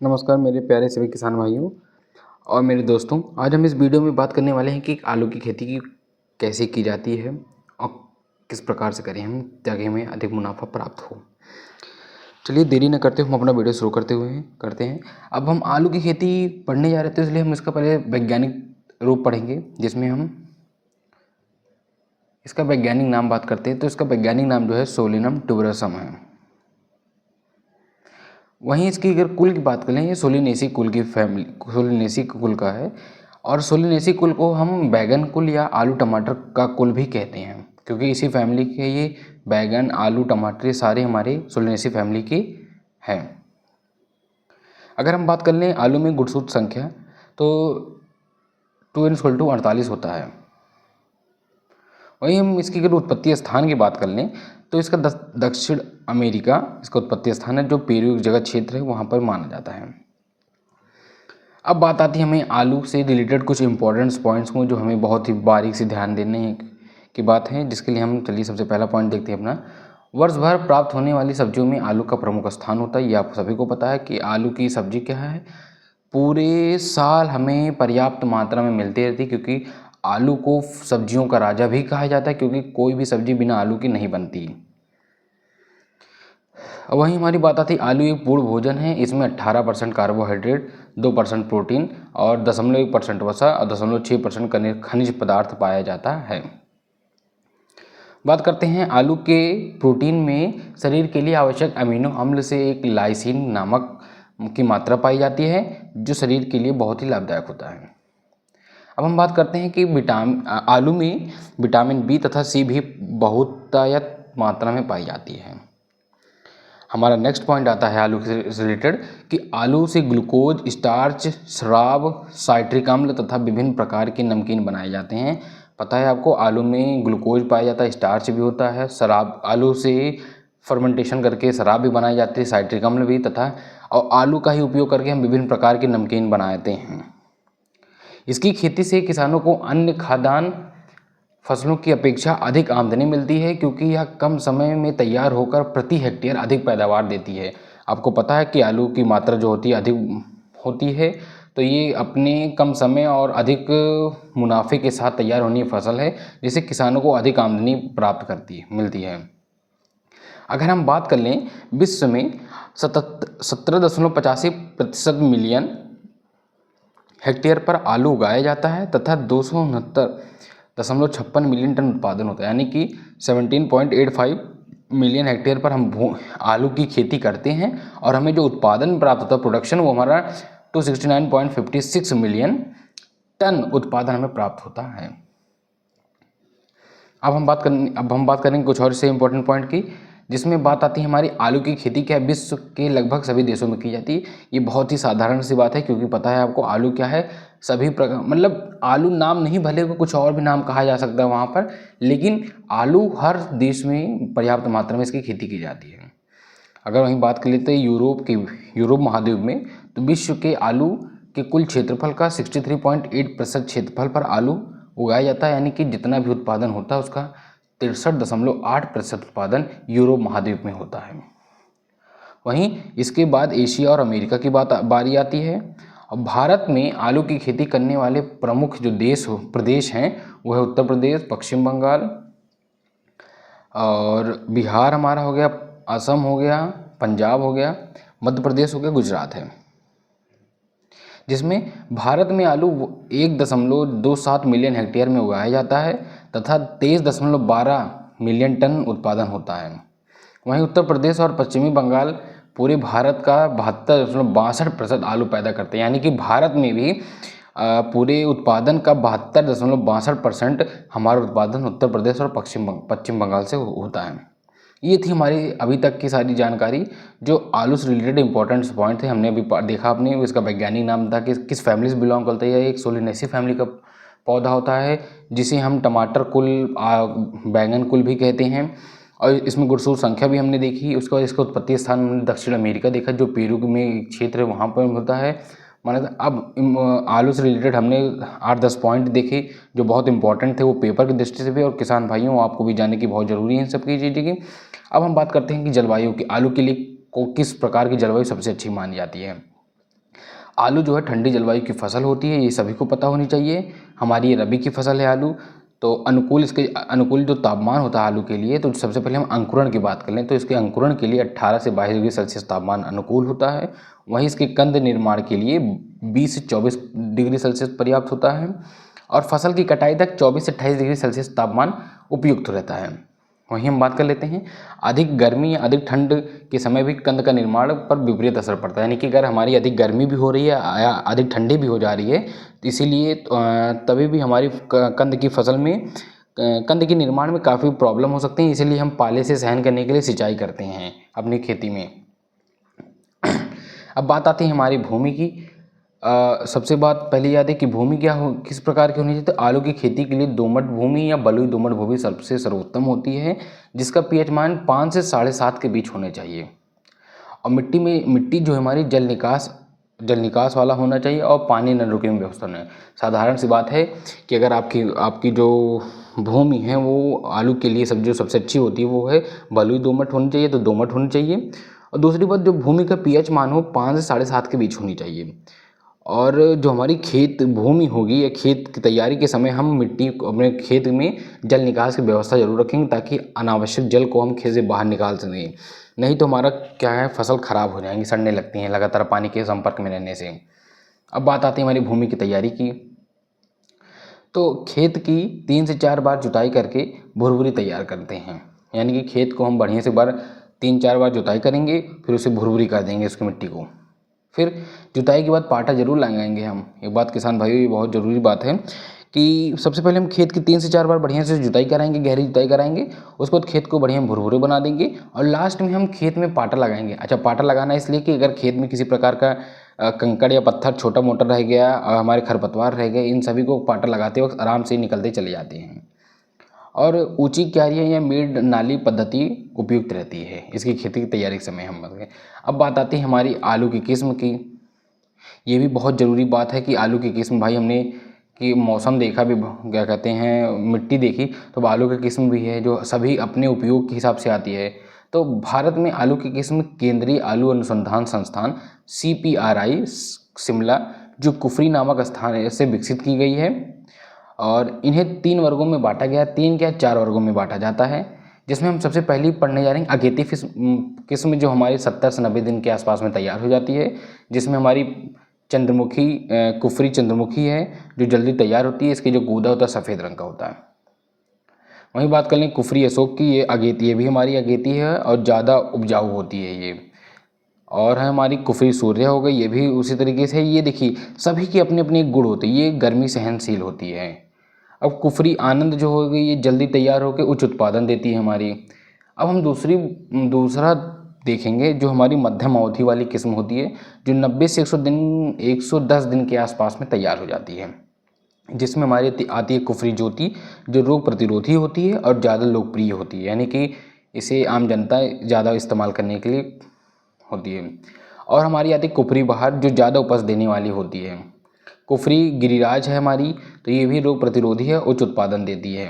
नमस्कार मेरे प्यारे सभी किसान भाइयों और मेरे दोस्तों। आज हम इस वीडियो में बात करने वाले हैं कि आलू की खेती की कैसे की जाती है और किस प्रकार से करें हम ताकि हमें अधिक मुनाफा प्राप्त हो। चलिए देरी न करते हम अपना वीडियो शुरू करते हैं। अब हम आलू की खेती पढ़ने जा रहे थे, इसलिए हम इसका पहले वैज्ञानिक रूप पढ़ेंगे, जिसमें हम इसका वैज्ञानिक नाम बात करते हैं। तो इसका वैज्ञानिक नाम जो है सोलिनम ट्यूबरसम है। वहीं इसकी अगर कुल की बात करें, ये सोलिनेसी कुल की फैमिली, सोलिनेसी कुल का है। और सोलिनेसी कुल को हम बैगन कुल या आलू टमाटर का कुल भी कहते हैं, क्योंकि इसी फैमिली के ये बैगन आलू टमाटर ये सारे हमारे सोलिनेसी फैमिली के हैं। अगर हम बात कर लें आलू में गुणसूत्र संख्या, तो 2n=48 होता है। वहीं हम इसकी अगर उत्पत्ति स्थान की बात कर लें तो इसका दक्षिण अमेरिका इसका उत्पत्ति स्थान है, जो पेरू जगह क्षेत्र है वहाँ पर माना जाता है। अब बात आती है हमें आलू से रिलेटेड कुछ इंपॉर्टेंट पॉइंट्स को, जो हमें बहुत ही बारीक से ध्यान देने की बात है, जिसके लिए हम चलिए सबसे पहला पॉइंट देखते हैं अपना। वर्ष भर प्राप्त होने वाली सब्जियों में आलू का प्रमुख स्थान होता है। ये आप सभी को पता है कि आलू की सब्जी क्या है, पूरे साल हमें पर्याप्त मात्रा में मिलती रहती है, क्योंकि आलू को सब्जियों का राजा भी कहा जाता है, क्योंकि कोई भी सब्जी बिना आलू की नहीं बनती। वहीं हमारी बात आती है आलू एक पूर्ण भोजन है। इसमें 18% कार्बोहाइड्रेट, 2% प्रोटीन और 0.1% वसा और 0.6% खनिज पदार्थ पाया जाता है। बात करते हैं आलू के प्रोटीन में शरीर के लिए आवश्यक अमीनो अम्ल से एक लाइसिन नामक की मात्रा पाई जाती है, जो शरीर के लिए बहुत ही लाभदायक होता है। अब हम बात करते हैं कि आलू में विटामिन बी तथा सी भी बहुतायत मात्रा में पाई जाती है। हमारा नेक्स्ट पॉइंट आता है आलू से रिलेटेड कि आलू से ग्लूकोज, स्टार्च, शराब, साइट्रिक अम्ल तथा विभिन्न प्रकार के नमकीन बनाए जाते हैं। पता है आपको, आलू में ग्लूकोज पाया जाता है, स्टार्च भी होता है, शराब, आलू से फर्मेंटेशन करके शराब भी बनाई जाती है, साइट्रिक अम्ल भी, तथा और आलू का ही उपयोग करके हम विभिन्न प्रकार के नमकीन बनाते हैं। इसकी खेती से किसानों को अन्य खाद्यान्न फसलों की अपेक्षा अधिक आमदनी मिलती है, क्योंकि यह कम समय में तैयार होकर प्रति हेक्टेयर अधिक पैदावार देती है। आपको पता है कि आलू की मात्रा जो होती है अधिक होती है, तो ये अपने कम समय और अधिक मुनाफे के साथ तैयार होने की फसल है, जिससे किसानों को अधिक आमदनी प्राप्त मिलती है। अगर हम बात कर लें विश्व में 17.85% मिलियन हेक्टेयर पर आलू उगाया जाता है तथा 269.56 मिलियन टन उत्पादन होता है, यानी कि 17.85 मिलियन हेक्टेयर पर हम आलू की खेती करते हैं और हमें जो उत्पादन प्राप्त होता है, प्रोडक्शन, वो हमारा 269.56 मिलियन टन उत्पादन हमें प्राप्त होता है। अब हम बात करेंगे कुछ और से इम्पोर्टेंट पॉइंट की, जिसमें बात आती है हमारी आलू की खेती क्या है विश्व के लगभग सभी देशों में की जाती है। ये बहुत ही साधारण सी बात है, क्योंकि पता है आपको आलू क्या है, सभी प्रकार, मतलब आलू नाम नहीं, भले को कुछ और भी नाम कहा जा सकता है वहाँ पर, लेकिन आलू हर देश में पर्याप्त मात्रा में इसकी खेती की जाती है। अगर वहीं बात कर लेते हैं यूरोप महाद्वीप में, तो विश्व के आलू के कुल क्षेत्रफल का 63.8% क्षेत्रफल पर आलू उगाया जाता है, यानी कि जितना भी उत्पादन होता है उसका 63.8% उत्पादन यूरोप महाद्वीप में होता है। वहीं इसके बाद एशिया और अमेरिका की बारी आती है। और भारत में आलू की खेती करने वाले प्रमुख जो प्रदेश हैं वो है उत्तर प्रदेश, पश्चिम बंगाल और बिहार हमारा हो गया, असम हो गया, पंजाब हो गया, मध्य प्रदेश हो गया, गुजरात है। जिसमें भारत में आलू 1.27 मिलियन हेक्टेयर में उगाया जाता है तथा 23.12 मिलियन टन उत्पादन होता है। वहीं उत्तर प्रदेश और पश्चिमी बंगाल पूरे भारत का 72.62% आलू पैदा करते हैं, यानी कि भारत में भी पूरे उत्पादन का 72.62% हमारा उत्पादन उत्तर प्रदेश और पश्चिम बंगाल से होता है। ये थी हमारी अभी तक की सारी जानकारी, जो आलू से रिलेटेड इंपॉर्टेंट पॉइंट थे। हमने अभी देखा, आपने इसका वैज्ञानिक नाम था कि किस फैमिली से बिलोंग करता है। एक सोलिनेसी फैमिली का पौधा होता है, जिसे हम टमाटर कुल, बैंगन कुल भी कहते हैं। और इसमें गुणसूत्र संख्या भी हमने देखी। उसके बाद इसका उत्पत्ति स्थान हमने दक्षिण अमेरिका देखा, जो पेरू में क्षेत्र है वहाँ पर होता है माना था। अब आलू से रिलेटेड हमने 8-10 पॉइंट देखे, जो बहुत इंपॉर्टेंट थे, वो पेपर की दृष्टि से भी और किसान भाइयों आपको भी जानने की बहुत ज़रूरी है इन सब की चीज़ें की। अब हम बात करते हैं कि जलवायु की, आलू के लिए को किस प्रकार की जलवायु सबसे अच्छी मानी जाती है। आलू जो है ठंडी जलवायु की फसल होती है, ये सभी को पता होनी चाहिए। हमारी ये रबी की फसल है आलू। तो इसके अनुकूल जो तापमान होता है आलू के लिए, तो सबसे पहले हम अंकुरण की बात कर लें तो इसके अंकुरण के लिए 18 से 22 डिग्री सेल्सियस तापमान अनुकूल होता है। वहीं इसके कंद निर्माण के लिए 20 से 24 डिग्री सेल्सियस पर्याप्त होता है और फसल की कटाई तक 24 से 28 डिग्री सेल्सियस तापमान उपयुक्त रहता है। वहीं हम बात कर लेते हैं अधिक गर्मी या अधिक ठंड के समय भी कंद का निर्माण पर विपरीत असर पड़ता है। यानी कि अगर हमारी अधिक गर्मी भी हो रही है या अधिक ठंडी भी हो जा रही है तो इसीलिए तभी भी हमारी कंद की फसल में कंद के निर्माण में काफ़ी प्रॉब्लम हो सकती है। इसीलिए हम पाले से सहन करने के लिए सिंचाई करते हैं अपनी खेती में। अब बात आती है हमारी भूमि की। सबसे बात पहले याद है कि भूमि किस प्रकार की होनी चाहिए। तो आलू की खेती के लिए दोमट भूमि या बलुई दोमट भूमि सबसे सर्वोत्तम होती है, जिसका पीएच मान 5 से 7.5 के बीच होने चाहिए। और मिट्टी जो हमारी जल निकास वाला होना चाहिए और पानी न रुकने में व्यवस्था नहीं। साधारण सी बात है कि अगर आपकी जो भूमि है वो आलू के लिए सबसे अच्छी होती है वो है बलुई दोमट होनी चाहिए, तो दोमट होनी चाहिए। और दूसरी बात, जो भूमि का पीएच मान हो 5 से 7.5 के बीच होनी चाहिए। और जो हमारी खेत भूमि होगी या खेत की तैयारी के समय हम मिट्टी को अपने खेत में जल निकास की व्यवस्था जरूर रखेंगे ताकि अनावश्यक जल को हम खेत से बाहर निकाल सकें। नहीं तो हमारा क्या है, फसल खराब हो जाएंगी, सड़ने लगती हैं लगातार पानी के संपर्क में रहने से। अब बात आती है हमारी भूमि की तैयारी की। तो खेत की 3 से 4 बार जुताई करके भुरभुरी तैयार करते हैं। यानी कि खेत को हम बढ़िया से 3-4 बार जुताई करेंगे, फिर उसे भुरभुरी कर देंगे उसकी मिट्टी को। फिर जुताई के बाद पाटा जरूर लगाएंगे हम। एक बात किसान भाइयों, ये बहुत ज़रूरी बात है कि सबसे पहले हम खेत की 3 से 4 बार बढ़िया से जुताई कराएंगे, गहरी जुताई कराएंगे। उसके बाद खेत को बढ़िया भुरभुरे बना देंगे और लास्ट में हम खेत में पाटा लगाएंगे। अच्छा, पाटा लगाना इसलिए कि अगर खेत में किसी प्रकार का कंकड़ या पत्थर छोटा मोटा रह गया और हमारे खरपतवार रह गए, इन सभी को पाटा लगाते वक्त आराम से निकलते चले जाते हैं। और ऊंची क्यारियाँ या मेड नाली पद्धति उपयुक्त रहती है इसकी खेती की तैयारी के समय हम बताएं। अब बात आती है हमारी आलू की किस्म की। ये भी बहुत ज़रूरी बात है कि आलू की किस्म, भाई हमने कि मौसम देखा भी, क्या कहते हैं, मिट्टी देखी, तो आलू की किस्म भी है जो सभी अपने उपयोग के हिसाब से आती है। तो भारत में आलू की किस्म केंद्रीय आलू अनुसंधान संस्थान CPRI शिमला, जो कुफरी नामक स्थान से विकसित की गई है। और इन्हें 3 वर्गों में बांटा गया, 3 या 4 वर्गों में बांटा जाता है, जिसमें हम सबसे पहले पढ़ने जा रहे हैं अगेती किस्म, जो हमारी 70 से 90 दिन के आसपास में तैयार हो जाती है, जिसमें हमारी कुफरी चंद्रमुखी है जो जल्दी तैयार होती है। इसके जो गूदा होता है सफ़ेद रंग का होता है। वहीं बात कर लें कुफरी अशोक की, ये भी हमारी अगेती है और ज़्यादा उपजाऊ होती है ये। और है हमारी कुफरी सूर्य हो गई, ये भी उसी तरीके से। ये देखिए सभी की अपनी अपनी गुण होती है, ये गर्मी सहनशील होती है। अब कुफरी आनंद जो हो गई, ये जल्दी तैयार होकर उच्च उत्पादन देती है हमारी। अब हम दूसरा देखेंगे जो हमारी मध्यम अवधि वाली किस्म होती है, जो 90 से 110 दिन के आसपास में तैयार हो जाती है, जिसमें हमारी आती है कुफरी ज्योति, जो रोग प्रतिरोधी होती है और ज़्यादा लोकप्रिय होती है। यानी कि इसे आम जनता ज़्यादा इस्तेमाल करने के लिए होती है। और हमारी आती है कुफरी बहार, जो ज़्यादा उपज देने वाली होती है। कुफरी गिरिराज है हमारी, तो ये भी रोग प्रतिरोधी है, उच्च उत्पादन देती है।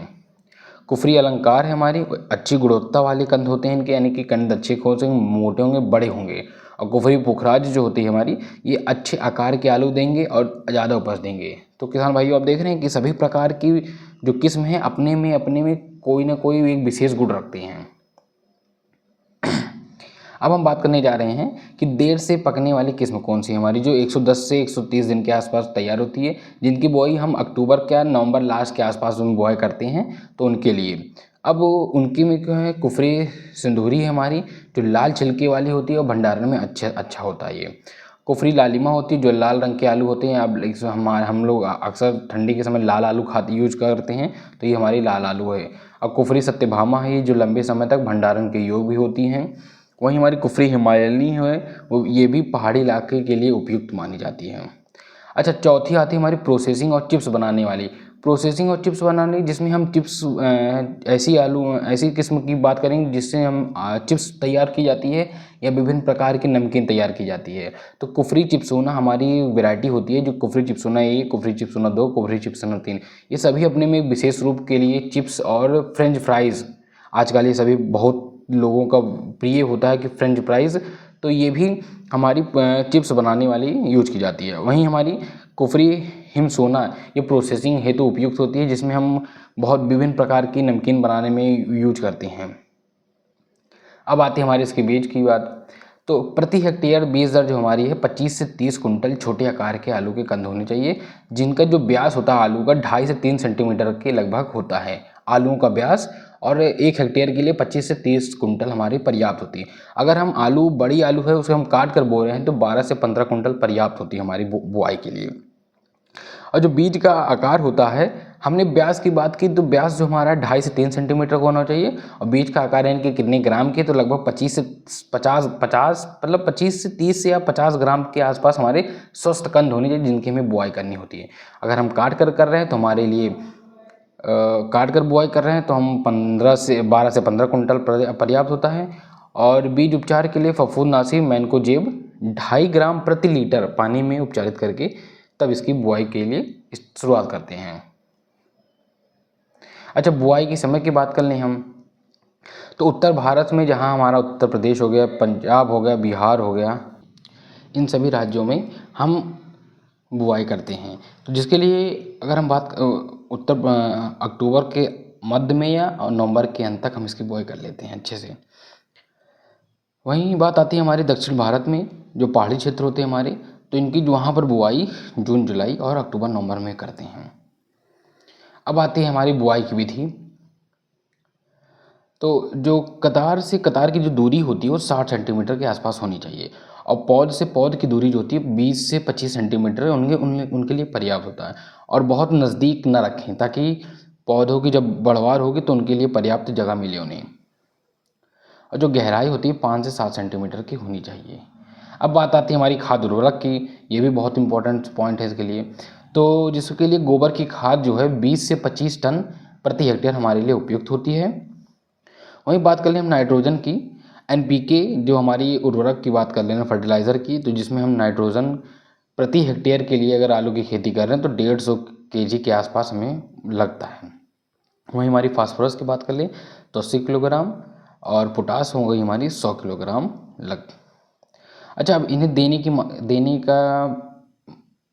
कुफरी अलंकार है हमारी, अच्छी गुणवत्ता वाले कंद होते हैं इनके, यानी कि कंद अच्छे होंगे, मोटे होंगे, बड़े होंगे। और कुफरी पुखराज जो होती है हमारी, ये अच्छे आकार के आलू देंगे और ज़्यादा उपज देंगे। तो किसान भाइयों, आप देख रहे हैं कि सभी प्रकार की जो किस्म है अपने में कोई ना कोई एक विशेष गुण रखते हैं। अब हम बात करने जा रहे हैं कि देर से पकने वाली किस्म कौन सी है हमारी, जो 110 से 130 दिन के आसपास तैयार होती है, जिनकी बुआई हम अक्टूबर या नवंबर लास्ट के आसपास में बुआई करते हैं। तो उनके लिए अब उनकी में क्या है, कुफरी सिंदूरी है हमारी, जो लाल छिलके वाली होती है और भंडारण में अच्छा होता है। ये कुफरी लालिमा होती है, जो लाल रंग के आलू होते हैं। अब हम लोग अक्सर ठंडी के समय लाल आलू यूज करते हैं, तो ये हमारी लाल आलू है। और कुफरी सत्यभामा है, जो लंबे समय तक भंडारण के योग भी होती हैं। वहीं हमारी कुफरी हिमालयनी है, वो ये भी पहाड़ी इलाके के लिए उपयुक्त मानी जाती है। अच्छा, चौथी आती है हमारी प्रोसेसिंग और चिप्स बनाने वाली। प्रोसेसिंग और चिप्स बनाने, जिसमें हम चिप्स ऐसी किस्म की बात करेंगे जिससे हम चिप्स तैयार की जाती है या विभिन्न प्रकार की नमकीन तैयार की जाती है। तो कुफरी चिप्सोना हमारी वैरायटी होती है, जो कुफरी चिप्सोना 1, कुफरी चिप्सोना 2, कुफरी चिप्सोना 3, ये सभी अपने में विशेष रूप के लिए चिप्स और फ्रेंच फ्राइज़, आजकल ये सभी बहुत लोगों का प्रिय होता है कि फ्रेंच फ्राइज़ तो ये भी हमारी चिप्स बनाने वाली यूज की जाती है। वहीं हमारी कुफरी हिमसोना ये प्रोसेसिंग हेतु उपयुक्त होती है, जिसमें हम बहुत विभिन्न प्रकार की नमकीन बनाने में यूज करते हैं। अब आती है हमारे इसके बीज की बात। तो प्रति हेक्टेयर बीज दर जो हमारी है 25 से 30 कुंटल छोटे आकार के आलू के कंद होने चाहिए, जिनका जो व्यास होता है आलू का 2.5 से 3 सेंटीमीटर के लगभग होता है आलूओं का व्यास, और 1 हेक्टेयर के लिए 25 से 30 कुंटल हमारी पर्याप्त होती है। अगर हम आलू बड़ी आलू है उसे हम काट कर बो रहे हैं तो 12 से 15 कुंटल पर्याप्त होती है हमारी बुआई के लिए। और जो बीज का आकार होता है, हमने ब्यास की बात की तो ब्यास जो हमारा 2.5 से 3 सेंटीमीटर का होना चाहिए, और बीज का आकार यानी कि कितने ग्राम के, तो लगभग 25 से 50 मतलब 25 से 30 या 50 ग्राम के आसपास हमारे स्वस्थ कंद होने चाहिए, जिनकी हमें बुआई करनी होती है। अगर हम काट कर रहे हैं तो हमारे लिए काट कर बुआई कर रहे हैं तो हम 12 से 15 कुंटल पर्याप्त होता है। और बीज उपचार के लिए फफूंदनाशी मैनकोजेब 2.5 ग्राम प्रति लीटर पानी में उपचारित करके तब इसकी बुआई के लिए शुरुआत करते हैं। अच्छा, बुआई के समय की बात कर लें हम, तो उत्तर भारत में जहां हमारा उत्तर प्रदेश हो गया, पंजाब हो गया, बिहार हो गया, इन सभी राज्यों में हम बुआई करते हैं। तो जिसके लिए अगर हम बात अक्टूबर के मध्य में या नवंबर के अंत तक हम इसकी बुआई कर लेते हैं अच्छे से। वहीं बात आती है हमारे दक्षिण भारत में, जो पहाड़ी क्षेत्र होते हैं हमारे, तो इनकी वहाँ पर बुआई जून जुलाई और अक्टूबर नवंबर में करते हैं। अब आती है हमारी बुआई की विधि। तो जो कतार से कतार की जो दूरी होती है वो 60 सेंटीमीटर के आसपास होनी चाहिए, और पौध से पौध की दूरी जो होती है 20 से 25 सेंटीमीटर उनके लिए पर्याप्त होता है। और बहुत नज़दीक न रखें ताकि पौधों की जब बढ़वार होगी तो उनके लिए पर्याप्त जगह मिले उन्हें। और जो गहराई होती है 5 से 7 सेंटीमीटर की होनी चाहिए। अब बात आती है हमारी खाद उर्वरक की, ये भी बहुत इंपॉर्टेंट पॉइंट है इसके लिए। तो जिसके लिए गोबर की खाद जो है 20 से 25 टन प्रति हेक्टेयर हमारे लिए उपयुक्त होती है। वहीं बात कर लें हम नाइट्रोजन की, एनपीके जो हमारी उर्वरक की बात कर लें फर्टिलाइज़र की, तो जिसमें हम नाइट्रोजन प्रति हेक्टेयर के लिए अगर आलू की खेती कर रहे हैं तो 150 kg के आसपास हमें लगता है। वहीं हमारी फास्फोरस की बात कर लें तो 80 किलोग्राम, और पोटास हो गई हमारी 100 किलोग्राम लग। अच्छा, अब इन्हें देने का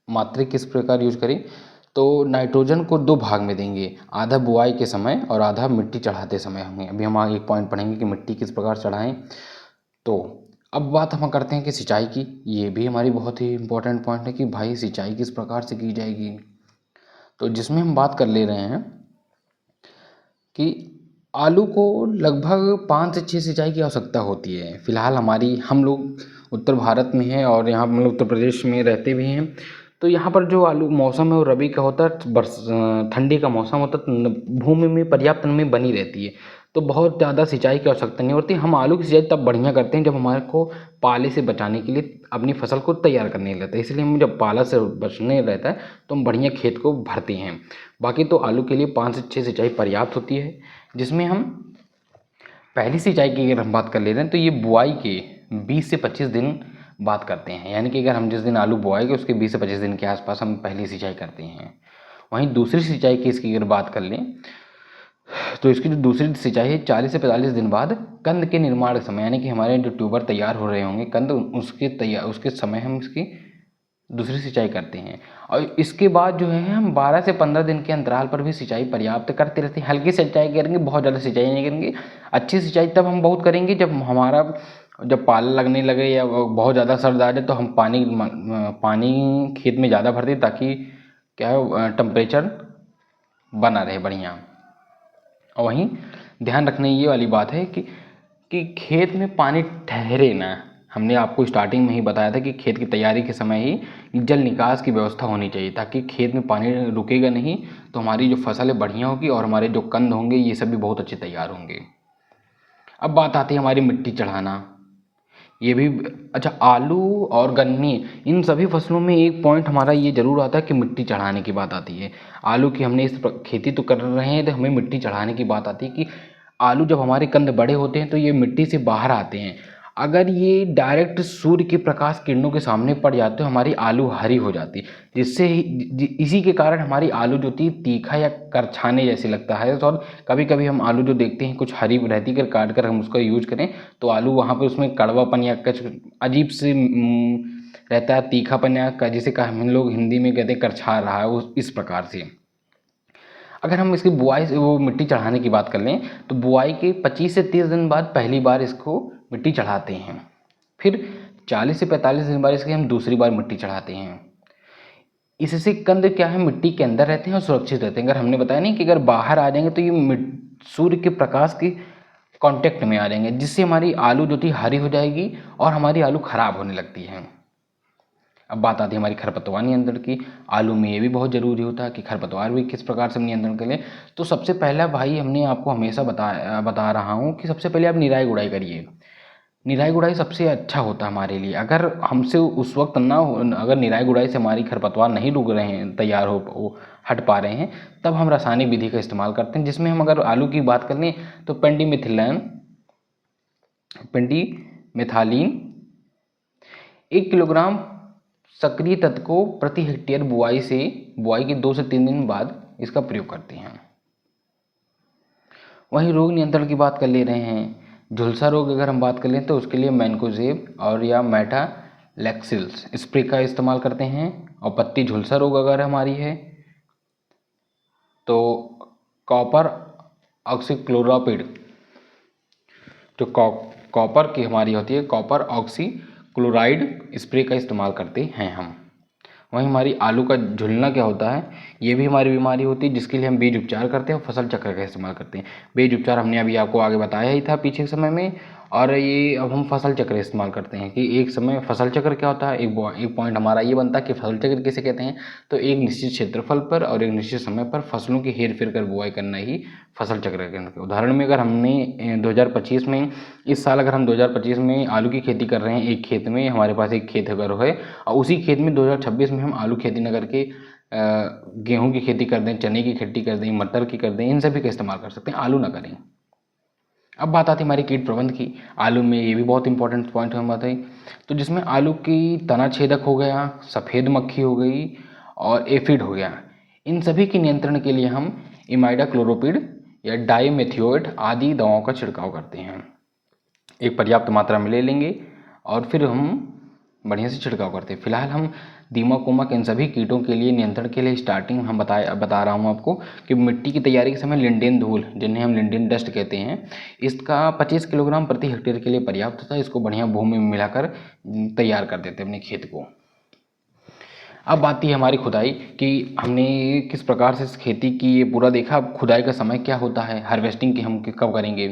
मात्रा किस प्रकार यूज करें, तो नाइट्रोजन को 2 भाग में देंगे, आधा बुआई के समय और आधा मिट्टी चढ़ाते समय होंगे। अभी हम आगे एक पॉइंट पढ़ेंगे कि मिट्टी किस प्रकार चढ़ाएं। तो अब बात हम करते हैं कि सिंचाई की, ये भी हमारी बहुत ही इंपॉर्टेंट पॉइंट है कि भाई सिंचाई किस प्रकार से की जाएगी। तो जिसमें हम बात कर ले रहे हैं कि आलू को लगभग 5 से 6 सिंचाई की आवश्यकता होती है। फिलहाल हम लोग उत्तर भारत में हैं और यहाँ हम लोग उत्तर प्रदेश में रहते भी हैं, तो यहाँ पर जो आलू मौसम है वो रबी का होता है, ठंडी का मौसम होता है, भूमि में पर्याप्त नमी बनी रहती है, तो बहुत ज़्यादा सिंचाई की आवश्यकता नहीं होती। हम आलू की सिंचाई तब बढ़िया करते हैं जब हमारे को पाले से बचाने के लिए अपनी फसल को तैयार करने रहता है, इसलिए हम जब पाला से बचने रहता है तो हम बढ़िया खेत को भरते हैं। बाकी तो आलू के लिए 5 से 6 सिंचाई पर्याप्त होती है, जिसमें हम पहली सिंचाई की अगर हम बात कर लेते हैं तो ये बुआई के 20 से 25 दिन बात करते हैं, यानी कि अगर हम जिस दिन आलू बोआएंगे उसके 20 से 25 दिन के आसपास हम पहली सिंचाई करते हैं। वहीं दूसरी सिंचाई की इसकी अगर बात कर लें तो इसकी जो दूसरी सिंचाई है 40 से 45 दिन बाद कंद के निर्माण समय, यानी कि हमारे जो ट्यूबर तैयार हो रहे होंगे कंद, उसके समय हम इसकी दूसरी सिंचाई करते हैं। और इसके बाद जो है हम 12 से 15 दिन के अंतराल पर भी सिंचाई पर्याप्त करते रहते हैं। हल्की सिंचाई करेंगे, बहुत ज़्यादा सिंचाई नहीं करेंगे। अच्छी सिंचाई तब हम बहुत करेंगे जब पाला लगने लगे या बहुत ज़्यादा सर्द आ जाए तो हम पानी खेत में ज़्यादा भर दें ताकि क्या है टेम्परेचर बना रहे बढ़िया। और वहीं ध्यान रखने ये वाली बात है कि खेत में पानी ठहरे ना। हमने आपको स्टार्टिंग में ही बताया था कि खेत की तैयारी के समय ही जल निकास की व्यवस्था होनी चाहिए ताकि खेत में पानी रुकेगा नहीं, तो हमारी जो फसल है बढ़िया होगी और हमारे जो कंद होंगे ये सब भी बहुत अच्छे तैयार होंगे। अब बात आती है हमारी मिट्टी चढ़ाना, ये भी अच्छा। आलू और गन्ने इन सभी फसलों में एक पॉइंट हमारा ये जरूर आता है कि मिट्टी चढ़ाने की बात आती है। आलू की हमने इस खेती तो कर रहे हैं तो हमें मिट्टी चढ़ाने की बात आती है कि आलू जब हमारे कंद बड़े होते हैं तो ये मिट्टी से बाहर आते हैं। अगर ये डायरेक्ट सूर्य के प्रकाश किरणों के सामने पड़ जाते तो हमारी आलू हरी हो जाती, जिससे इसी के कारण हमारी आलू जो थी तीखा या करछाने जैसे लगता है। और कभी कभी हम आलू जो देखते हैं कुछ हरी रहती कर काट कर हम उसका यूज करें तो आलू वहाँ पर उसमें कड़वापन या कुछ अजीब से रहता है, तीखापन या जिसे हम लोग हिंदी में कहते हैं करछा रहा है, वो इस प्रकार से। अगर हम इसकी बुआई से वो मिट्टी चढ़ाने की बात कर लें तो बुआई के 25 से 30 दिन बाद पहली बार इसको मिट्टी चढ़ाते हैं, फिर 40 से 45 दिन बाद इसकी हम दूसरी बार मिट्टी चढ़ाते हैं। इससे कंद क्या है मिट्टी के अंदर रहते हैं और सुरक्षित रहते हैं। अगर हमने बताया नहीं कि अगर बाहर आ जाएंगे तो ये सूर्य के प्रकाश के कांटेक्ट में आ जाएंगे, जिससे हमारी आलू जो थी हरी हो जाएगी और हमारी आलू खराब होने लगती है। अब बात आती है हमारी खरपतवार नियंत्रण की। आलू में ये भी बहुत ज़रूरी होता है कि खरपतवार भी किस प्रकार से नियंत्रण करें। तो सबसे पहला भाई हमने आपको हमेशा बता रहा हूँ कि सबसे पहले आप निराई गुड़ाई करिए। निराई गुड़ाई सबसे अच्छा होता है हमारे लिए। अगर हमसे उस वक्त ना हो, अगर निराई गुड़ाई से हमारी खरपतवार नहीं रुक रहे हैं, तैयार हो हट पा रहे हैं, तब हम रासायनिक विधि का इस्तेमाल करते हैं, जिसमें हम अगर आलू की बात कर लें तो पेंडीमेथालीन 1 किलोग्राम सक्रिय तत्व को प्रति हेक्टेयर बुआई के 2 से 3 दिन बाद इसका प्रयोग करते हैं। वहीं रोग नियंत्रण की बात कर ले रहे हैं। झुलसा रोग अगर हम बात कर लें तो उसके लिए मैनकोजेब और या मेटालैक्सिल्स स्प्रे का इस्तेमाल करते हैं। और पत्ती झुलसा रोग अगर हमारी है तो कॉपर ऑक्सीक्लोरापिड, जो कॉपर की हमारी होती है कॉपर ऑक्सीक्लोराइड स्प्रे का इस्तेमाल करते हैं हम। वहीं हमारी आलू का झुलना क्या होता है, ये भी हमारी बीमारी होती है, जिसके लिए हम बीज उपचार करते हैं और फसल चक्र का इस्तेमाल करते हैं। बीज उपचार हमने अभी आपको आगे बताया ही था पीछे के समय में, और ये अब हम फसल चक्र इस्तेमाल करते हैं कि एक समय फसल चक्र क्या होता है। एक पॉइंट हमारा ये बनता है कि फसल चक्र किसे कहते हैं, तो एक निश्चित क्षेत्रफल पर और एक निश्चित समय पर फसलों की हेर फेर कर बुआई करना ही फसल चक्र के उदाहरण में। अगर हमने 2025 में, इस साल अगर हम 2025 में आलू की खेती कर रहे हैं एक खेत में, हमारे पास एक खेत अगर है और उसी खेत में 2026 में हम आलू खेती न करके गेहूं की खेती कर दें, चने की खेती कर दें, मटर की कर दें, इन सभी का इस्तेमाल कर सकते हैं, आलू ना करें। अब बात आती है हमारी कीट प्रबंध की। आलू में ये भी बहुत इंपॉर्टेंट पॉइंट हम बताएं तो जिसमें आलू की तना छेदक हो गया, सफ़ेद मक्खी हो गई और एफिड हो गया, इन सभी के नियंत्रण के लिए हम इमाइडाक्लोरोपिड या डाइमेथियोएट आदि दवाओं का छिड़काव करते हैं। एक पर्याप्त मात्रा में ले लेंगे और फिर हम बढ़िया से छिड़काव करते हैं। फिलहाल हम दीमक उमक इन सभी कीटों के लिए नियंत्रण के लिए स्टार्टिंग हम बता रहा हूँ आपको कि मिट्टी की तैयारी के समय लिंडेन धूल, जिन्हें हम लिंडेन डस्ट कहते हैं, इसका 25 किलोग्राम प्रति हेक्टेयर के लिए पर्याप्त होता है। इसको बढ़िया भूमि में मिलाकर तैयार कर देते हैं अपने खेत को। अब आती है हमारी खुदाई कि हमने किस प्रकार से इस खेती की ये पूरा देखा। अब खुदाई का समय क्या होता है, हार्वेस्टिंग की हम कब करेंगे।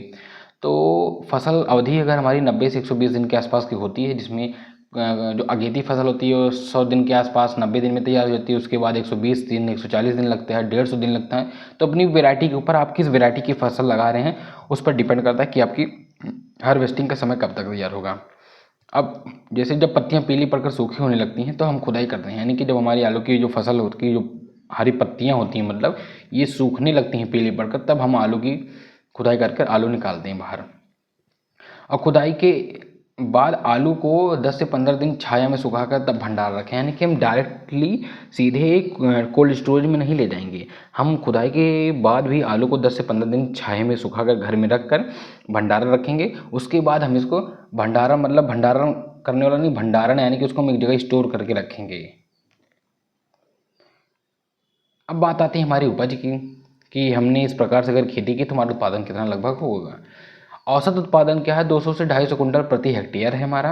तो फसल अवधि अगर हमारी 90 से 120 दिन के आसपास की होती है, जिसमें जो अगेती फसल होती है वो 100 दिन के आसपास 90 दिन में तैयार हो जाती है। उसके बाद 120 दिन 140 दिन लगता है, 150 दिन लगता है। तो अपनी वैरायटी के ऊपर, आप किस वैरायटी की फसल लगा रहे हैं उस पर डिपेंड करता है कि आपकी हार्वेस्टिंग का समय कब तक तैयार होगा। अब जैसे जब पत्तियां पीली पड़कर सूखी होने लगती हैं तो हम खुदाई करते हैं, यानी कि जब हमारी आलू की जो फसल होती है, जो हरी पत्तियां होती हैं, मतलब ये सूखने लगती हैं पीली पड़कर, तब हम आलू की खुदाई कर आलू निकालते हैं बाहर। और खुदाई के बाद आलू को 10 से 15 दिन छाया में सुखाकर तब भंडार रखें, यानी कि हम डायरेक्टली सीधे एक कोल्ड स्टोरेज में नहीं ले जाएंगे। हम खुदाई के बाद भी आलू को 10 से 15 दिन छाया में सुखाकर घर में रखकर भंडारण रखेंगे। उसके बाद हम इसको भंडारण, मतलब भंडारण करने वाला नहीं, भंडारण यानी कि उसको हम एक जगह स्टोर करके रखेंगे। अब बात आती है हमारी उपज की कि हमने इस प्रकार से अगर खेती की तो हमारा उत्पादन कितना लगभग होगा। औसत उत्पादन क्या है, 200 से 250 कुंटल प्रति हेक्टेयर है हमारा।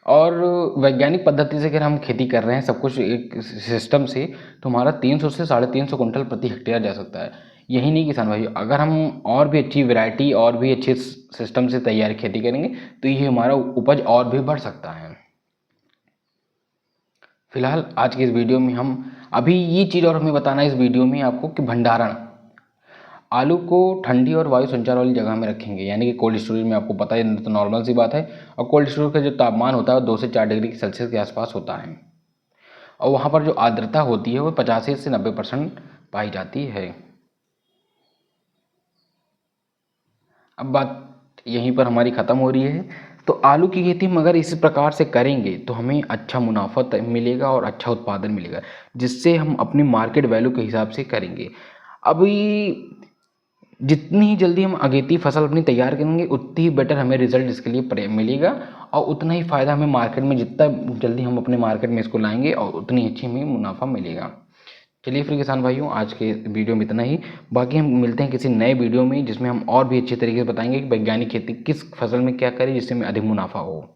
और वैज्ञानिक पद्धति से अगर हम खेती कर रहे हैं सब कुछ एक सिस्टम से, तो हमारा 300 से 350 कुंटल प्रति हेक्टेयर जा सकता है। यही नहीं किसान भाई, अगर हम और भी अच्छी वैरायटी और भी अच्छे सिस्टम से तैयार खेती करेंगे तो ये हमारा उपज और भी बढ़ सकता है। फिलहाल आज की इस वीडियो में हम अभी ये चीज़ और हमें बताना है इस वीडियो में आपको कि भंडारण, आलू को ठंडी और वायु संचार वाली जगह में रखेंगे, यानी कि कोल्ड स्टोरेज में। आपको पता है तो नॉर्मल सी बात है। और कोल्ड स्टोरेज का जो तापमान होता है वो 2 से 4 डिग्री सेल्सियस के आसपास होता है। और वहाँ पर जो आर्द्रता होती है वो 85 से 90% पाई जाती है। अब बात यहीं पर हमारी ख़त्म हो रही है। तो आलू की खेती हम अगर इसी प्रकार से करेंगे तो हमें अच्छा मुनाफा मिलेगा और अच्छा उत्पादन मिलेगा, जिससे हम अपनी मार्केट वैल्यू के हिसाब से करेंगे। अभी जितनी ही जल्दी हम अगेती फसल अपनी तैयार करेंगे उतनी ही बेटर हमें रिजल्ट इसके लिए मिलेगा, और उतना ही फ़ायदा हमें मार्केट में, जितना जल्दी हम अपने मार्केट में इसको लाएंगे और उतनी अच्छी हमें मुनाफा मिलेगा। चलिए फिर किसान भाइयों, आज के वीडियो में इतना ही। बाकी हम मिलते हैं किसी नए वीडियो में जिसमें हम और भी अच्छे तरीके से बताएंगे कि वैज्ञानिक खेती किस फसल में क्या करें जिससे हमें अधिक मुनाफा हो।